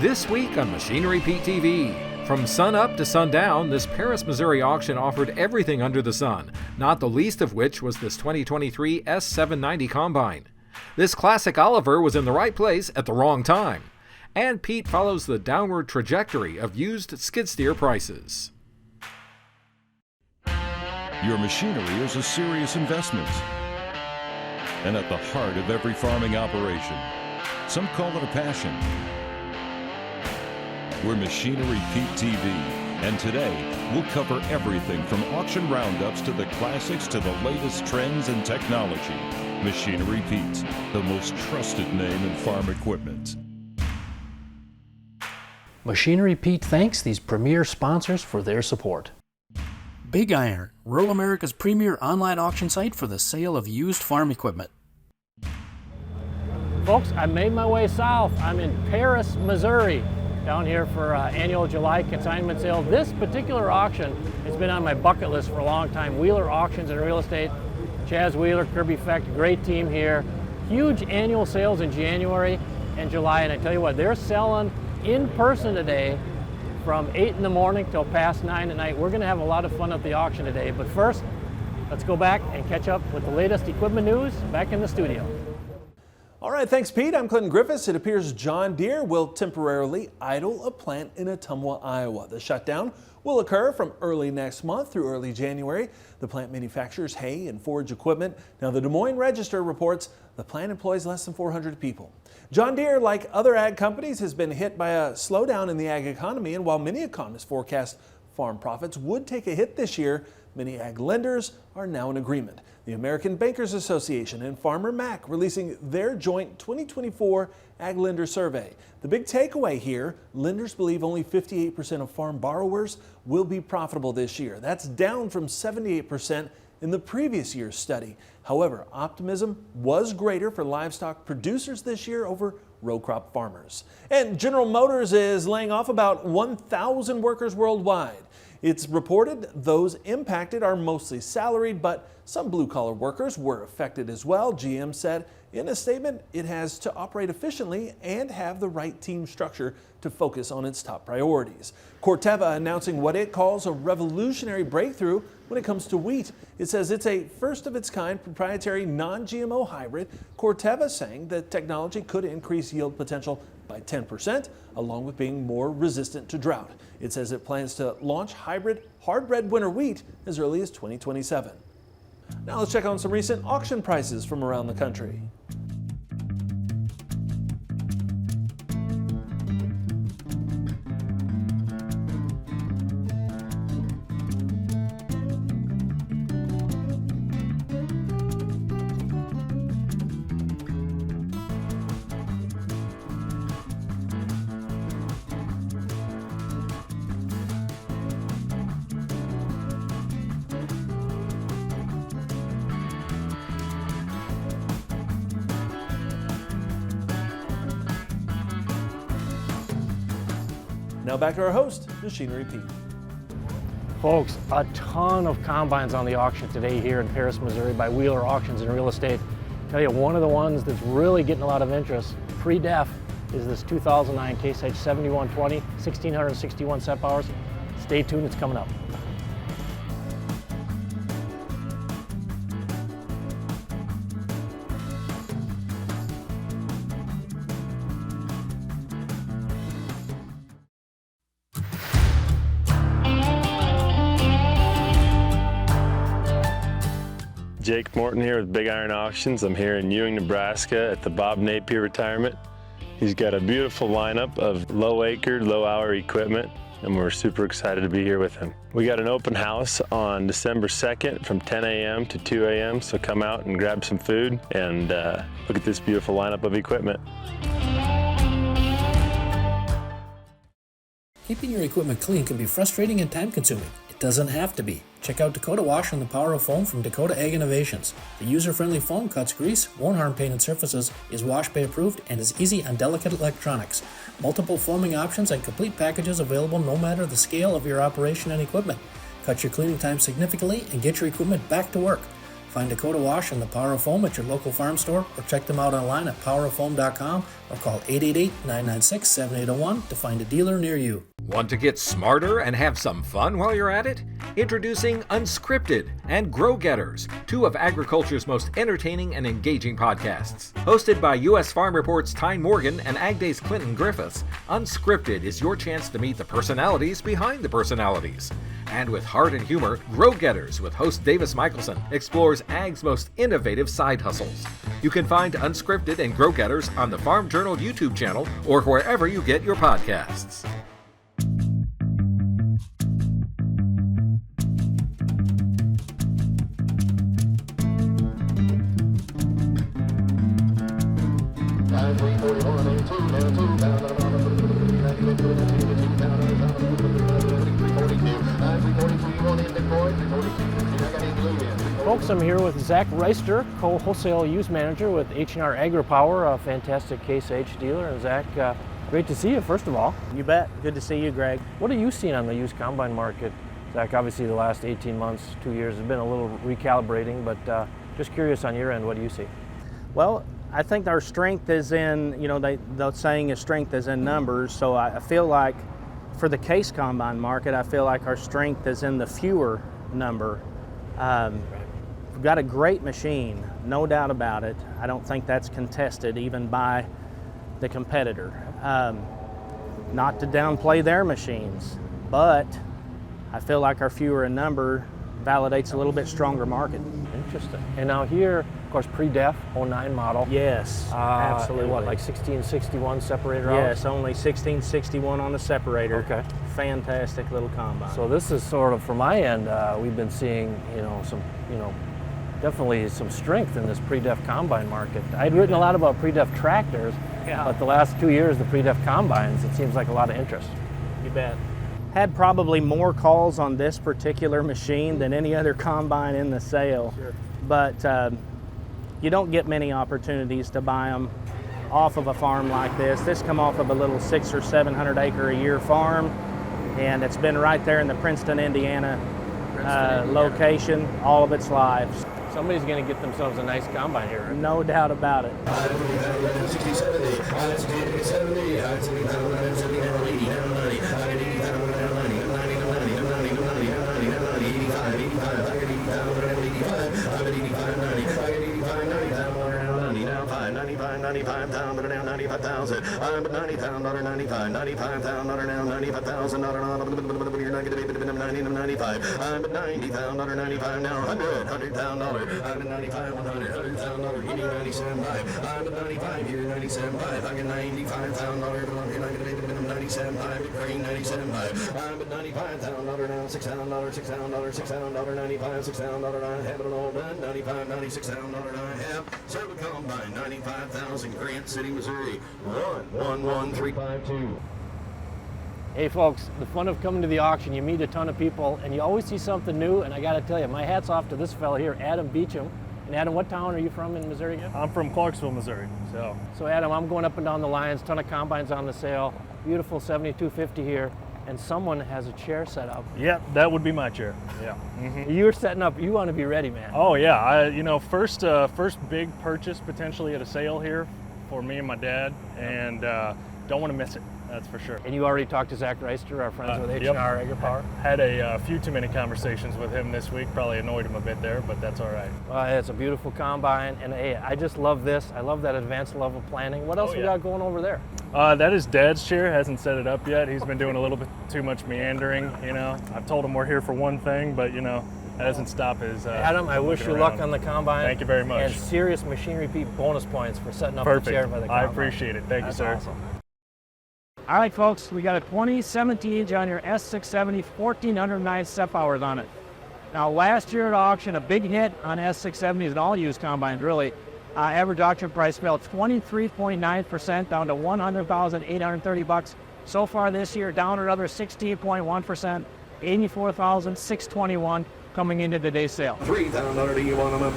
This week on Machinery Pete TV. From sunup to sundown, this Paris, Missouri auction offered everything under the sun, not the least of which was this 2023 S790 Combine. This classic Oliver was in the right place at the wrong time. And Pete follows the downward trajectory of used skid steer prices. Your machinery is a serious investment and at the heart of every farming operation. Some call it a passion. We're Machinery Pete TV, and today we'll cover everything from auction roundups to the classics to the latest trends and technology. Machinery Pete, the most trusted name in farm equipment. Machinery Pete thanks these premier sponsors for their support. Big Iron, rural America's premier online auction site for the sale of used farm equipment. Folks, I made my way south. I'm in Paris, Missouri, down here for annual July consignment sale. This particular auction has been on my bucket list for a long time. Wheeler Auctions and Real Estate. Chaz Wheeler, Kirby Fecht, great team here. Huge annual sales in January and July, and I tell you what, they're selling in person today from 8 in the morning till past 9 at night. We're gonna have a lot of fun at the auction today, but first, let's go back and catch up with the latest equipment news back in the studio. All right, thanks Pete. I'm Clinton Griffiths. It appears John Deere will temporarily idle a plant in Ottumwa, Iowa. The shutdown will occur from early next month through early January. The plant manufactures hay and forage equipment. Now, the Des Moines Register reports the plant employs less than 400 people. John Deere, like other ag companies, has been hit by a slowdown in the ag economy, and while many economists forecast farm profits would take a hit this year, many ag lenders are now in agreement. The American Bankers Association and Farmer Mac releasing their joint 2024 Ag Lender Survey. The big takeaway here, lenders believe only 58% of farm borrowers will be profitable this year. That's down from 78% in the previous year's study. However, optimism was greater for livestock producers this year over row crop farmers. And General Motors is laying off about 1,000 workers worldwide. It's reported those impacted are mostly salaried, but some blue-collar workers were affected as well. GM said in a statement it has to operate efficiently and have the right team structure to focus on its top priorities. Corteva announcing what it calls a revolutionary breakthrough when it comes to wheat. It says it's a first-of-its-kind proprietary non-GMO hybrid. Corteva saying the technology could increase yield potential by 10%, along with being more resistant to drought. It says it plans to launch hybrid hard red winter wheat as early as 2027. Now let's check on some recent auction prices from around the country. Now back to our host, Machinery Pete. Folks, a ton of combines on the auction today here in Paris, Missouri by Wheeler Auctions and Real Estate. Tell you, one of the ones that's really getting a lot of interest, pre-def, is this 2009 Case Edge 7120, 1,661 set hours. Stay tuned, it's coming up. Jake Morton here with Big Iron Auctions. I'm here in Ewing, Nebraska at the Bob Napier retirement. He's got a beautiful lineup of low acre, low hour equipment, and we're super excited to be here with him. We got an open house on December 2nd from 10 a.m. to 2 a.m. So come out and grab some food and look at this beautiful lineup of equipment. Keeping your equipment clean can be frustrating and time-consuming. It doesn't have to be. Check out Dakota Wash and the Power of Foam from Dakota Ag Innovations. The user-friendly foam cuts grease, won't harm painted surfaces, is wash bay approved, and is easy on delicate electronics. Multiple foaming options and complete packages available no matter the scale of your operation and equipment. Cut your cleaning time significantly and get your equipment back to work. Find Dakota Wash and the Power of Foam at your local farm store or check them out online at poweroffoam.com or call 888-996-7801 to find a dealer near you. Want to get smarter and have some fun while you're at it? Introducing Unscripted and Grow Getters, two of agriculture's most entertaining and engaging podcasts. Hosted by U.S. Farm Report's Tyne Morgan and Ag Day's Clinton Griffiths, Unscripted is your chance to meet the personalities behind the personalities. And with heart and humor, Grow Getters with host Davis Michelson explores Ag's most innovative side hustles. You can find Unscripted and Grow Getters on the Farm Journal YouTube channel or wherever you get your podcasts. Folks, I'm here with Zach Reister, co-wholesale used manager with H&R AgriPower, a fantastic Case H dealer. And Zach, great to see you, first of all. You bet. Good to see you, Greg. What are you seeing on the used combine market? Zach, obviously the last 18 months, 2 years has been a little recalibrating, but just curious on your end, what do you see? Well, I think our strength is in, the saying is strength is in numbers, so I feel like for the case combine market, I feel like our strength is in the fewer number. We've got a great machine, no doubt about it. I don't think that's contested even by the competitor. Not to downplay their machines, but I feel like our fewer in number validates a little bit stronger market. Interesting. And now here, of course, pre-def, 09 model. Yes, absolutely. What, like 1661 separator? Yes, only 1661 on the separator. Okay. Fantastic little combine. So this is sort of, from my end, we've been seeing, definitely some strength in this pre-def combine market. I'd written a lot about pre-def tractors, but the last 2 years, the pre-def combines, it seems like a lot of interest. You bet. Had probably more calls on this particular machine than any other combine in the sale. Sure. But you don't get many opportunities to buy them off of a farm like this. This come off of a little 600 or 700 acre a year farm, and it's been right there in the Princeton, Indiana location all of its life. Somebody's going to get themselves a nice combine here. Right? No doubt about it. Grant City, Missouri, 111352. Hey folks, the fun of coming to the auction, you meet a ton of people and you always see something new, and I got to tell you, my hat's off to this fella here, Adam Beecham. And Adam, what town are you from in Missouri again? I'm from Clarksville, Missouri. So Adam, I'm going up and down the lines, ton of combines on the sale, beautiful 7250 here, and someone has a chair set up. Yep, that would be my chair. Yeah. Mm-hmm. You're setting up, you want to be ready, man. Oh yeah, first big purchase potentially at a sale here for me and my dad, and don't want to miss it. That's for sure. And you already talked to Zach Reister, our friends with H&R AgriPower? Had a few too many conversations with him this week. Probably annoyed him a bit there, but that's all right. It's a beautiful combine, and hey, I just love this. I love that advanced level planning. What else we got going over there? That is Dad's chair. Hasn't set it up yet. He's been doing a little bit too much meandering. I've told him we're here for one thing, but that doesn't stop his. Adam, I wish you luck on the combine. Thank you very much. And serious Machinery Pete bonus points for setting up the chair by the combine. I appreciate it. Thank you, sir. Awesome. All right, folks, we got a 2017 John Deere S670, 1,409 step hours on it. Now, last year at auction, a big hit on S670s and all used combines, really. Average auction price fell 23.9% down to $100,830. So far this year, down another 16.1%, $84,621 coming into today's sale. $3,000, you want them up,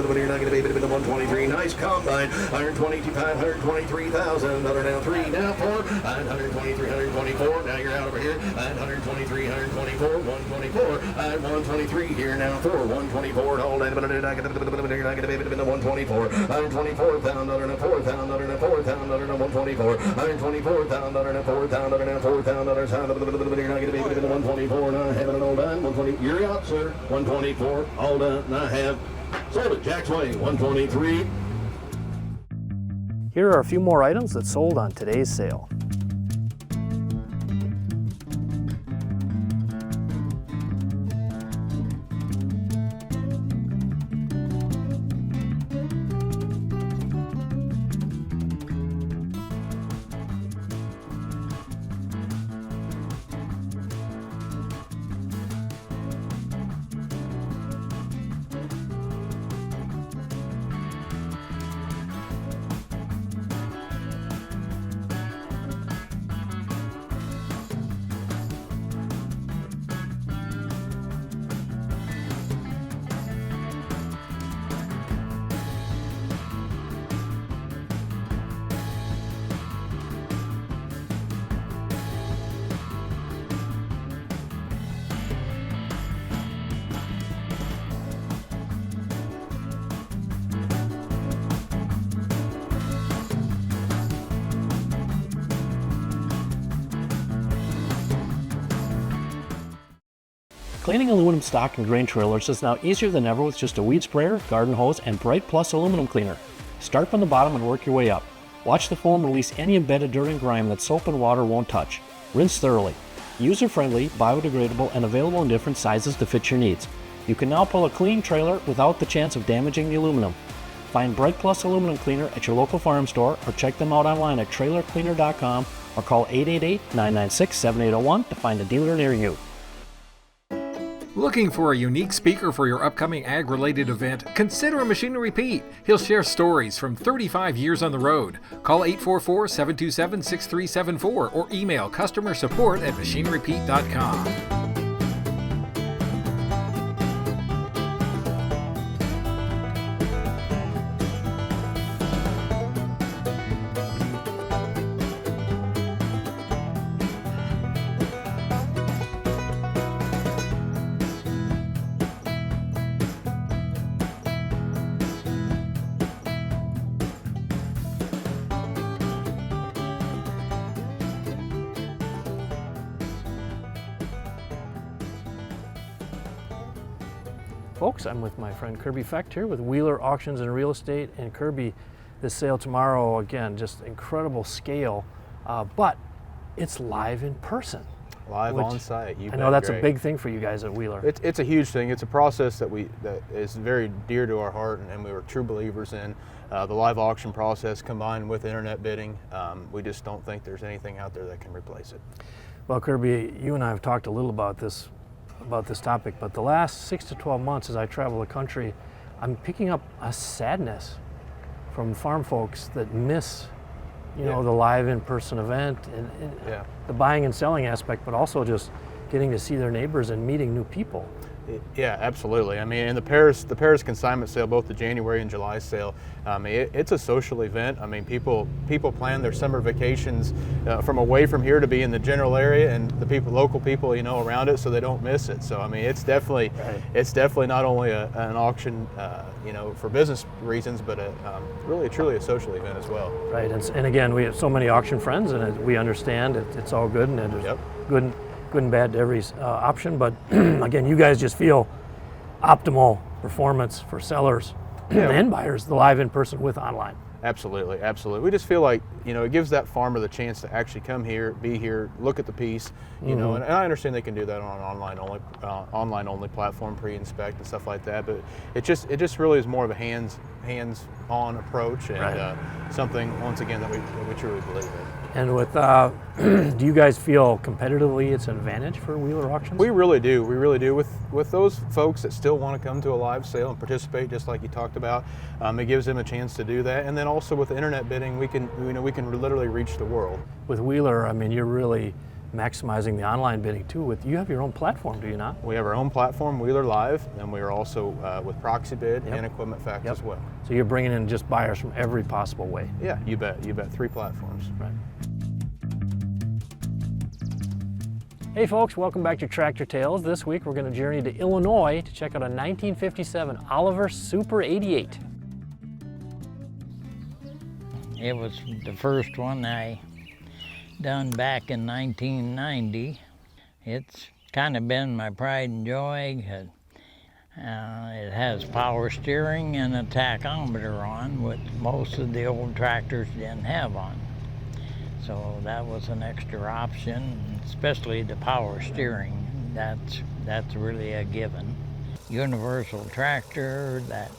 but you're not going to be able to the 123. Nice combine, $122,523,000. Now 3, now 4, 123, 124. Now you're out over here. 123, 124, 124. 123 here now for 124. Hold on. 124. 124 pound under the 4 pound under the 4 pound under the 124. 124 pound under the 4 pound under the 4 pound under the sound of the 124. Now having it all done. 120. You're out, sir. 124. All done. I have sold it. Jack's Way. 123. Here are a few more items that sold on today's sale. Cleaning aluminum stock and grain trailers is now easier than ever with just a weed sprayer, garden hose, and Bright Plus aluminum cleaner. Start from the bottom and work your way up. Watch the foam release any embedded dirt and grime that soap and water won't touch. Rinse thoroughly. User-friendly, biodegradable, and available in different sizes to fit your needs. You can now pull a clean trailer without the chance of damaging the aluminum. Find Bright Plus aluminum cleaner at your local farm store or check them out online at trailercleaner.com or call 888-996-7801 to find a dealer near you. Looking for a unique speaker for your upcoming ag-related event? Consider a Machinery Pete. He'll share stories from 35 years on the road. Call 844-727-6374 or email customer support at machinerypete.com. Folks, I'm with my friend Kirby Fecht here with Wheeler Auctions and Real Estate. And Kirby, this sale tomorrow, again, just incredible scale, but it's live in person. Live on site. I know that's a big thing for you guys at Wheeler. It's a huge thing. It's a process that is very dear to our heart, and we were true believers in. The live auction process combined with internet bidding, we just don't think there's anything out there that can replace it. Well, Kirby, you and I have talked a little about this topic, but the last 6 to 12 months as I travel the country, I'm picking up a sadness from farm folks that miss, you know, the live in-person event and the buying and selling aspect, but also just getting to see their neighbors and meeting new people. Yeah, absolutely. I mean, and the Paris consignment sale, both the January and July sale, it's a social event. I mean, people plan their summer vacations from away from here to be in the general area, and the local people, you know, around it, so they don't miss it. So I mean, it's definitely not only an auction, you know, for business reasons, but really truly a social event as well. Right, and again, we have so many auction friends, and we understand it's all good, and there's good and bad to every option, but again, you guys just feel optimal performance for sellers and buyers, the live in person with online. Absolutely, absolutely. We just feel like, you know, it gives that farmer the chance to actually come here, be here, look at the piece, you know, and I understand they can do that on an online only platform, pre-inspect and stuff like that, but it just really is more of a hands-on approach and something, once again, that we truly believe in. And with, do you guys feel competitively it's an advantage for Wheeler Auctions? We really do. We really do. With those folks that still want to come to a live sale and participate, just like you talked about, it gives them a chance to do that. And then also with internet bidding, we can literally reach the world. With Wheeler, I mean, you're really maximizing the online bidding too. You have your own platform, do you not? We have our own platform, Wheeler Live, and we are also with Proxy Bid and Equipment Fact as well. So you're bringing in just buyers from every possible way. Yeah, you bet. 3 platforms. Right. Hey folks, welcome back to Tractor Tales. This week we're going to journey to Illinois to check out a 1957 Oliver Super 88. It was the first one I done back in 1990. It's kind of been my pride and joy. It has power steering and a tachometer on, which most of the old tractors didn't have on. So that was an extra option, especially the power steering. That's really a given. Universal tractor that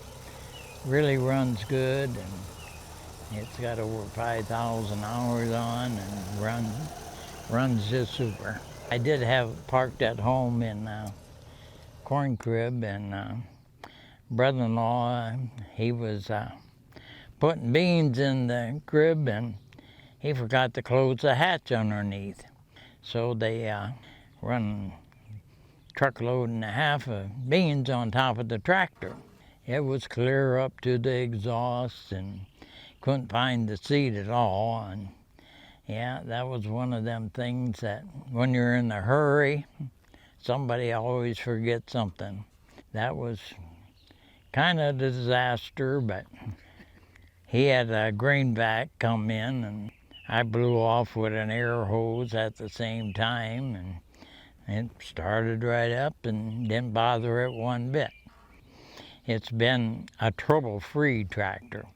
really runs good, and it's got over 5,000 hours on and runs just super. I did have it parked at home in corn crib, and brother-in-law, he was putting beans in the crib, and he forgot to close the hatch underneath. So they run a truckload and a half of beans on top of the tractor. It was clear up to the exhaust and couldn't find the seat at all. And yeah, that was one of them things that when you're in a hurry, somebody always forgets something. That was kind of a disaster, but he had a greenback come in, and I blew off with an air hose at the same time, and it started right up and didn't bother it one bit. It's been a trouble-free tractor.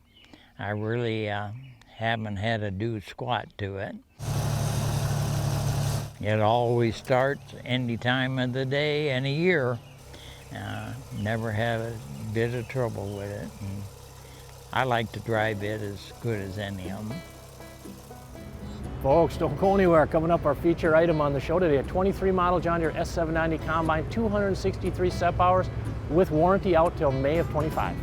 I really haven't had to do squat to it. It always starts any time of the day, any year. Never had a bit of trouble with it. And I like to drive it as good as any of them. Folks, don't go anywhere. Coming up, our feature item on the show today, a 23 model John Deere S790 combine, 263 step hours with warranty out till May of 25.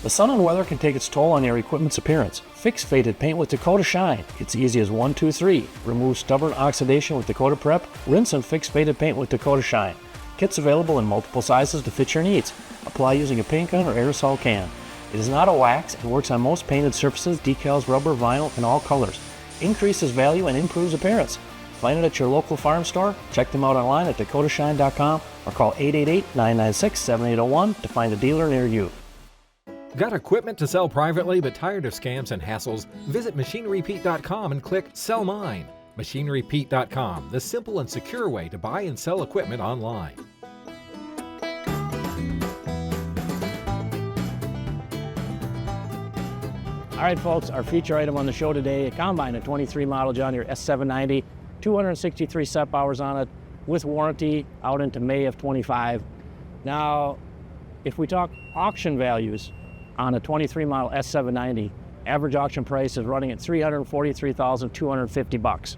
The sun and weather can take its toll on your equipment's appearance. Fix faded paint with Dakota Shine. It's easy as 1, 2, 3. Remove stubborn oxidation with Dakota Prep. Rinse and fix faded paint with Dakota Shine. Kits available in multiple sizes to fit your needs. Apply using a paint gun or aerosol can. It is not a wax and works on most painted surfaces, decals, rubber, vinyl, and all colors. Increases value and improves appearance. Find it at your local farm store. Check them out online at dakotashine.com or call 888-996-7801 to find a dealer near you. Got equipment to sell privately but tired of scams and hassles? Visit MachineryPete.com and click Sell Mine. MachineryPete.com, the simple and secure way to buy and sell equipment online. All right, folks, our feature item on the show today, a combine, a 23 model John Deere S790, 263 step hours on it with warranty out into May of 25. Now, if we talk auction values on a 23 model S790, average auction price is running at $343,250.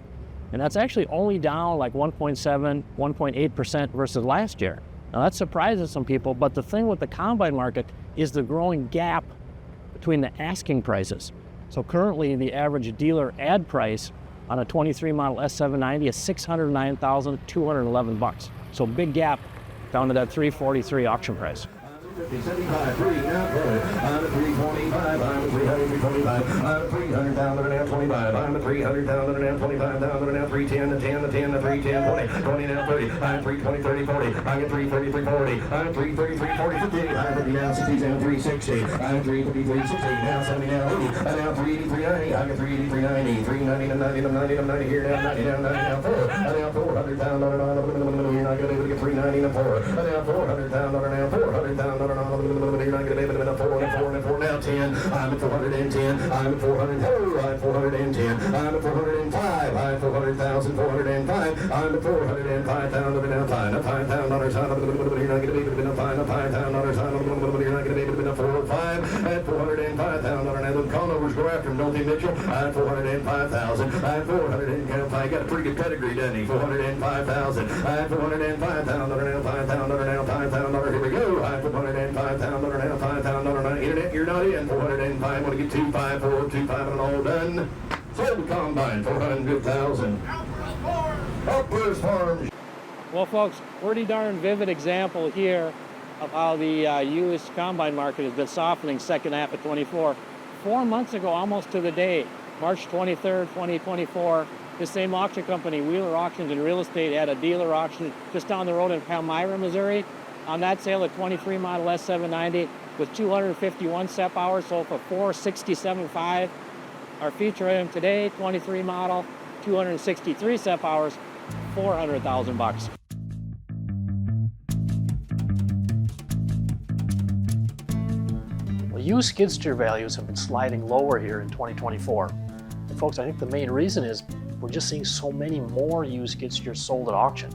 And that's actually only down like 1.7, 1.8% versus last year. Now that surprises some people, but the thing with the combine market is the growing gap between the asking prices. So currently the average dealer ad price on a 23 model S790 is $609,211. So big gap down to that $343 auction price. 75, 3, now good. I'm at 325, I'm at 325, I'm at 300 down to now 25, I'm at 300 down to now 25, down to now 310, the 10, the 10, the 310, 20, 20 now 30, I'm 320, 30, 40, I'm at 330, 340, I'm at 330, 340, 50, I'm 50 now 60, now 360, I'm at 350, 360, now 70, now 80, I'm now 380, 390, I'm at 380, 390, 390, to 90, to 90, to 90, here now 90, now 90, now 4, I'm now 400 down to now, you're not going to be able to get 390 to 4, I'm now 400 down to now, 400 down to you're not going to be able to 4 and 4 now 10. I'm at 410. I'm at 400. Oh, I'm at 410. I'm at 405. I'm at 400,000. 405. I'm at 405 down to now 5. $5,000 you're not going to be able to $5,000 you're not going to be able to 4 or 5. At 405,000 now the conovers go after him, don't they, Mitchell? I'm at 405,000. I'm at 405. Got a pretty good pedigree, doesn't he? 405,000. I'm at 405,000 now 5,000 now 5,000. Here we go. I'm at 405,000 now 5,000 now. Internet, you're not in. 405. Want to get 25425 and all done. Sold combine 400,000. Upwards Farms. Well, folks, pretty darn vivid example here of how the used combine market has been softening second half of 24. 4 months ago, almost to the day, March 23rd, 2024, this same auction company, Wheeler Auctions and Real Estate, had a dealer auction just down the road in Palmyra, Missouri. On that sale, a 23 model S790 with 251 SEP hours, sold for $467,500. Our feature item today, 23 model, 263 SEP hours, $400,000. Well, used skid steer values have been sliding lower here in 2024. And folks, I think the main reason is we're just seeing so many more used skid steers sold at auction.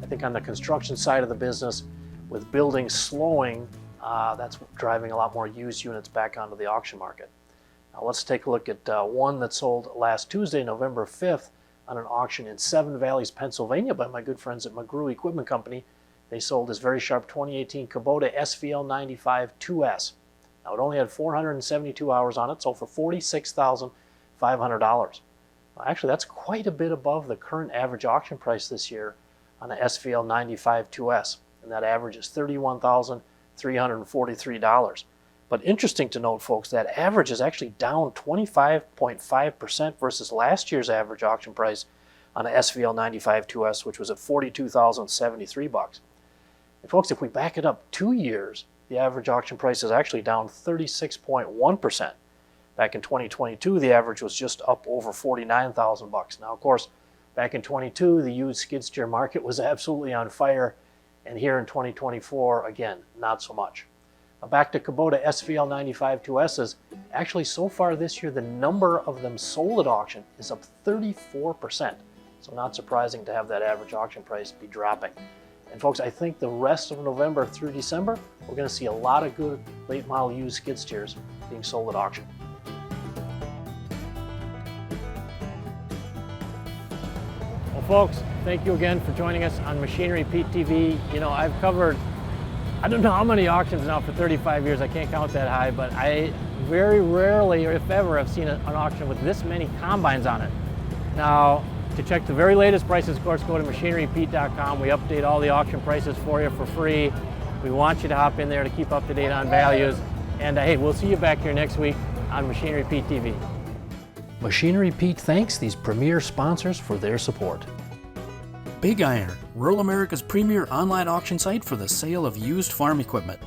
I think on the construction side of the business, with buildings slowing, that's driving a lot more used units back onto the auction market. Now let's take a look at one that sold last Tuesday, November 5th, on an auction in Seven Valleys, Pennsylvania by my good friends at McGrew Equipment Company. They sold this very sharp 2018 Kubota SVL 95 2S. Now it only had 472 hours on it, sold for $46,500. Well, actually, that's quite a bit above the current average auction price this year on an SVL 95 2S, and that average is $31,343. But interesting to note, folks, that average is actually down 25.5% versus last year's average auction price on an SVL 95 2S, which was at $42,073. And folks, if we back it up 2 years, the average auction price is actually down 36.1%. Back in 2022, the average was just up over $49,000. Now, of course, back in 22, the used skid steer market was absolutely on fire, and here in 2024, again, not so much. Now, back to Kubota SVL 95 2S's, actually so far this year, the number of them sold at auction is up 34%. So not surprising to have that average auction price be dropping. And folks, I think the rest of November through December, we're going to see a lot of good late model used skid steers being sold at auction. Well, folks, thank you again for joining us on Machinery Pete TV. You know, I've covered, I don't know how many auctions now for 35 years. I can't count that high, but I very rarely, or if ever, have seen an auction with this many combines on it. Now, to check the very latest prices, of course, go to machinerypete.com. We update all the auction prices for you for free. We want you to hop in there to keep up to date on values. And hey, we'll see you back here next week on Machinery Pete TV. Machinery Pete thanks these premier sponsors for their support. Big Iron, rural America's premier online auction site for the sale of used farm equipment.